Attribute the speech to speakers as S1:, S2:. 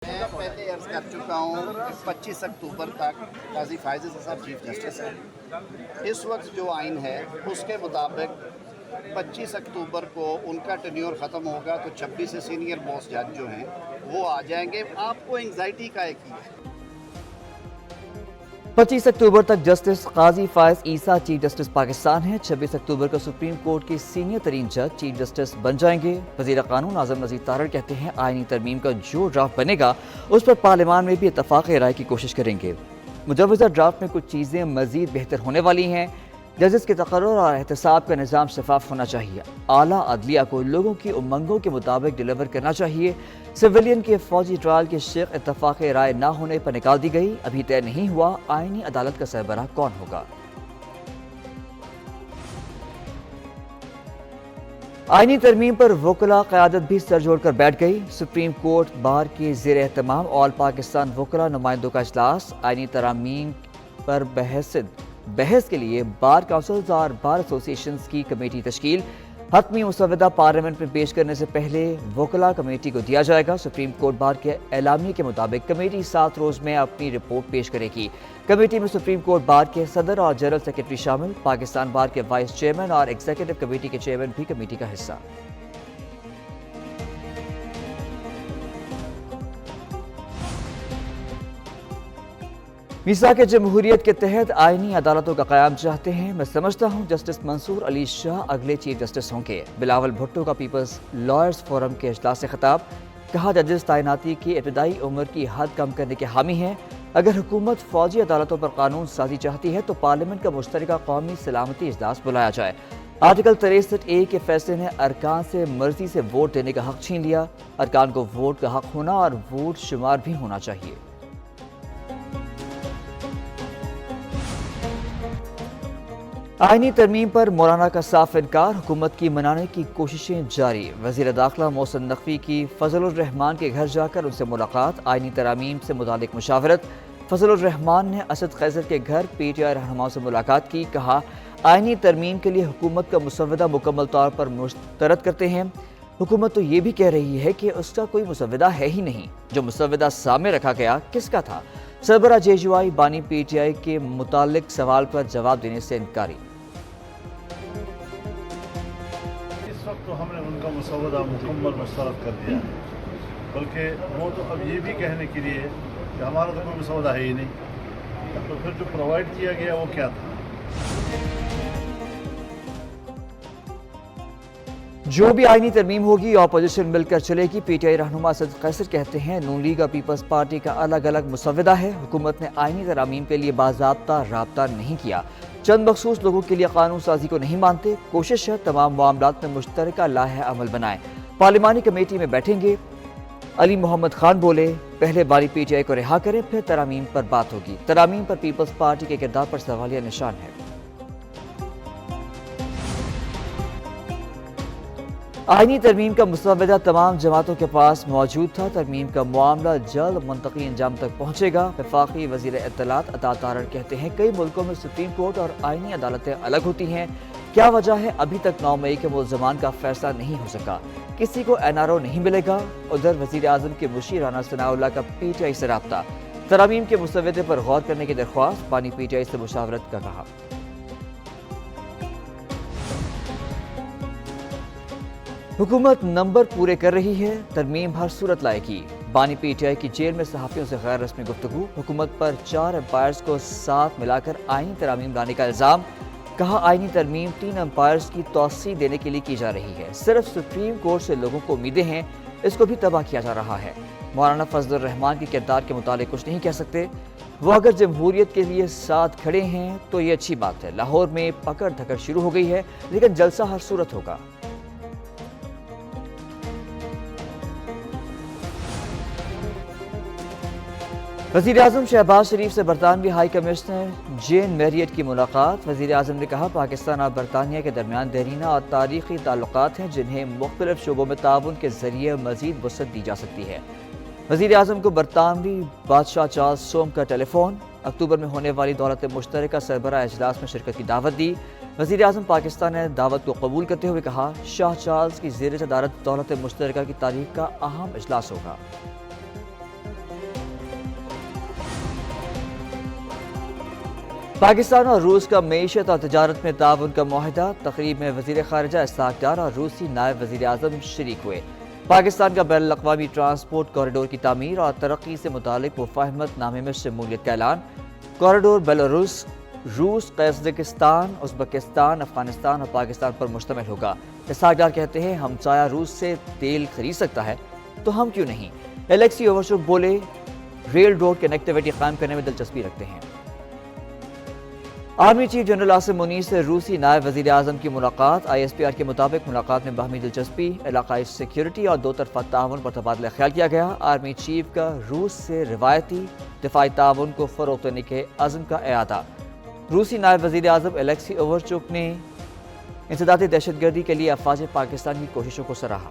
S1: मैं पहले अर्ज कर चुका हूँ कि 25 अक्टूबर तक काजी फायज़ साहब चीफ जस्टिस हैं। इस वक्त जो आइन है उसके मुताबिक 25 अक्टूबर को उनका टेन्योर ख़त्म होगा तो 26 से सीनियर मोस्ट जज जो हैं वो आ जाएंगे। आपको एंग्जाइटी का एक ही है।
S2: 25 अक्टूबर तक जस्टिस काजी फायज ईसा चीफ जस्टिस पाकिस्तान हैं। 26 अक्टूबर को सुप्रीम कोर्ट के सीनियर तरीन जज चीफ जस्टिस बन जाएंगे। वज़ीर कानून आज़म नज़ीर तारड़ कहते हैं आईनी तरमीम का जो ड्राफ्ट बनेगा उस पर पार्लियामान में भी इत्तफाक़ राय की कोशिश करेंगे। मुजवज़ा ड्राफ्ट में कुछ चीज़ें मज़ीद बेहतर होने वाली हैं। जजेस के तकर्रुर और एहतसाब का निज़ाम शफाफ होना चाहिए। आला अदलिया को लोगों की उमंगों के मुताबिक डिलीवर करना चाहिए। सिविलियन के फौजी ट्रायल की शेख इत्तफाक़ राय न होने पर निकाल दी गई। अभी तय नहीं हुआ आईनी अदालत का सरबराह कौन होगा। आईनी तरमीम पर वकला क़यादत भी सर जोड़कर बैठ गई। सुप्रीम कोर्ट बार के ज़ेर एहतमाम ऑल पाकिस्तान वकला नुमाइंदों का इजलास। आईनी तरमीम पर बहस के लिए बार काउंसिल्स और बार एसोसिएशंस की कमेटी तश्कील। हतमी मुसवदा पार्लियामेंट में पेश करने से पहले वकला कमेटी को दिया जाएगा। सुप्रीम कोर्ट बार के एलामिया के मुताबिक कमेटी 7 रोज़ में अपनी रिपोर्ट पेश करेगी। कमेटी में सुप्रीम कोर्ट बार के सदर और जनरल सेक्रेटरी शामिल। पाकिस्तान बार के वाइस चेयरमैन और एग्जीक्यूटिव कमेटी के चेयरमैन भी कमेटी का हिस्सा। मीसाक जमहूरियत के तहत आईनी अदालतों का क़याम चाहते हैं। मैं समझता हूँ जस्टिस मंसूर अली शाह अगले चीफ जस्टिस होंगे। बिलावल भुट्टो का पीपल्स लॉयर्स फोरम के इजलास से खिताब। कहा जजेस तैनाती की इब्तदाई उम्र की हद कम करने के हामी हैं। अगर हुकूमत फौजी अदालतों पर कानून साजी चाहती है तो पार्लियामेंट का मुश्तरका कौमी सलामती इजलास बुलाया जाए। आर्टिकल 63A के फैसले ने अरकान से मर्जी से वोट देने का हक छीन लिया। अरकान को वोट का हक होना और वोट शुमार भी होना चाहिए। आईनी तरमीम पर मौलाना का साफ इनकार। हुकूमत की मनाने की कोशिशें जारी। वज़ीर दाखिला मोहसिन नकवी की फजलुर रहमान के घर जाकर उनसे मुलाकात। आईनी तरमीम से मुतालिक मुशावरत। फजलुर रहमान ने असद कैसर के घर PTI रहनुमाओं से मुलाकात की। कहा आईनी तरमीम के लिए हुकूमत का मुसवदा मुकम्मल तौर पर मुस्तरद करते हैं। हुकूमत तो ये भी कह रही है कि उसका कोई मुसवदा है ही नहीं। जो मुसवदा सामने रखा गया किसका था। सरबरा JUI बानी PTI के मुतालिक सवाल पर जवाब देने से इनकारी।
S3: इस वक्त तो हमने उनका मुसवदा मुकम्मल मुस्तरद कर दिया है, बल्कि वो तो अब ये भी कहने के लिए कि हमारा तो कोई मुसवदा है ही नहीं। तो फिर जो प्रोवाइड किया गया वो क्या था।
S2: जो भी आईनी तरमीम होगी अपोजिशन मिलकर चलेगी। PTI रहनुमा असद कैसर कहते हैं नून लीग और पीपल्स पार्टी का अलग अलग मुसवदा है। हुकूमत ने आईनी तरमीम के लिए बाज़ाब्ता राब्ता नहीं किया। चंद मखसूस लोगों के लिए कानून साजी को नहीं मानते। कोशिश है तमाम मामलात में मुश्तरका लाहे अमल बनाएं। पार्लिमानी कमेटी में बैठेंगे। अली मोहम्मद खान बोले पहले बारी PTI को रिहा करें फिर तरमीम पर बात होगी। तरमीम पर पीपल्स पार्टी के किरदार पर सवालिया निशान है। आईनी तरमीम का मुसवदा तमाम जमातों के पास मौजूद था। तरमीम का मामला जल्द मुंतकी अंजाम तक पहुंचेगा। वफाकी वज़ीर इत्तलात अता तारड़ कहते हैं कई मुल्कों में सुप्रीम कोर्ट और आईनी अदालतें अलग होती हैं। क्या वजह है अभी तक 9 मई के मुल्ज़मान का फैसला नहीं हो सका। किसी को NRO नहीं मिलेगा। उधर वज़ीर आज़म के मुशीर राना सनाउल्लाह का PTI से राब्ता। तरमीम के मुसवदे पर गौर करने की दरख्वास्त। बानी PTI से मुशावरत का कहा। हुकूमत नंबर पूरे कर रही है। तरमीम हर सूरत लाएगी। बानी PTI की जेल में सहाफ़ियों से गैर रस्मी गुफ्तगू। हुकूमत पर 4 एम्पायर्स को साथ मिलाकर आईनी तरमीम लाने का इल्ज़ाम। कहा आईनी तरमीम 3 एम्पायर्स की तौसीह देने के लिए की जा रही है। सिर्फ सुप्रीम कोर्ट से लोगों को उम्मीदें हैं, इसको भी तबाह किया जा रहा है। मौलाना फजलुर रहमान के किरदार के मुतालिक कुछ नहीं कह सकते। वो अगर जमहूरियत के लिए साथ खड़े हैं तो ये अच्छी बात है। लाहौर में पकड़ धकड़ शुरू हो गई है लेकिन जलसा हर सूरत होगा। वज़ीर आज़म शहबाज शरीफ से बरतानवी हाई कमिश्नर जेन मैरियट की मुलाकात। वज़ीर आज़म ने कहा पाकिस्तान और बरतानिया के दरमियान देरीना और तारीख़ी ताल्लुकात हैं जिन्हें मुख्तलिफ शोबों में ताउन के ज़रिए मज़ीद वसअत दी जा सकती है। वज़ीर आज़म को बरतानवी बादशाह चार्ल्स सोम का टेलीफोन। अक्टूबर में होने वाली दौलत मुश्तरका सरबराह इजलास में शिरकत की दावत दी। वज़ीर आज़म पाकिस्तान ने दावत को कबूल करते हुए कहा शाह चार्ल्स की ज़ेर सदारत दौलत मुश्तरका की तारीख का अहम इजलास होगा। پاکستان اور روس کا معیشت اور تجارت میں تعاون کا معاہدہ، تقریب میں وزیر خارجہ اسحاق ڈار اور روسی نائب وزیر اعظم شریک ہوئے۔ پاکستان کا بین الاقوامی ٹرانسپورٹ کوریڈور کی تعمیر اور ترقی سے متعلق مفاہمت نامے میں شمولیت کا اعلان۔ کوریڈور بیلاروس، روس، قزاقستان، ازبکستان، افغانستان اور پاکستان پر مشتمل ہوگا۔ اسحاق ڈار کہتے ہیں ہمسایہ روس سے تیل خرید سکتا ہے تو ہم کیوں نہیں؟ الیکسی اوورچوک بولے ریل روڈ کنیکٹیویٹی قائم کرنے میں دلچسپی رکھتے ہیں۔ Army chief general Asim Munir سے روسی نائب وزیر اعظم کی ملاقات۔ ISPR کے مطابق ملاقات میں باہمی دلچسپی، علاقائی سیکیورٹی اور دو طرفہ تعاون پر تبادلہ خیال کیا گیا۔ آرمی چیف کا روس سے روایتی دفاعی تعاون کو فروغ دینے کے عزم کا اعادہ۔ روسی نائب وزیر اعظم الیکسی اوورچوک نے انسداد دہشت گردی کے لیے افواج پاکستان کی کوششوں کو سراہا۔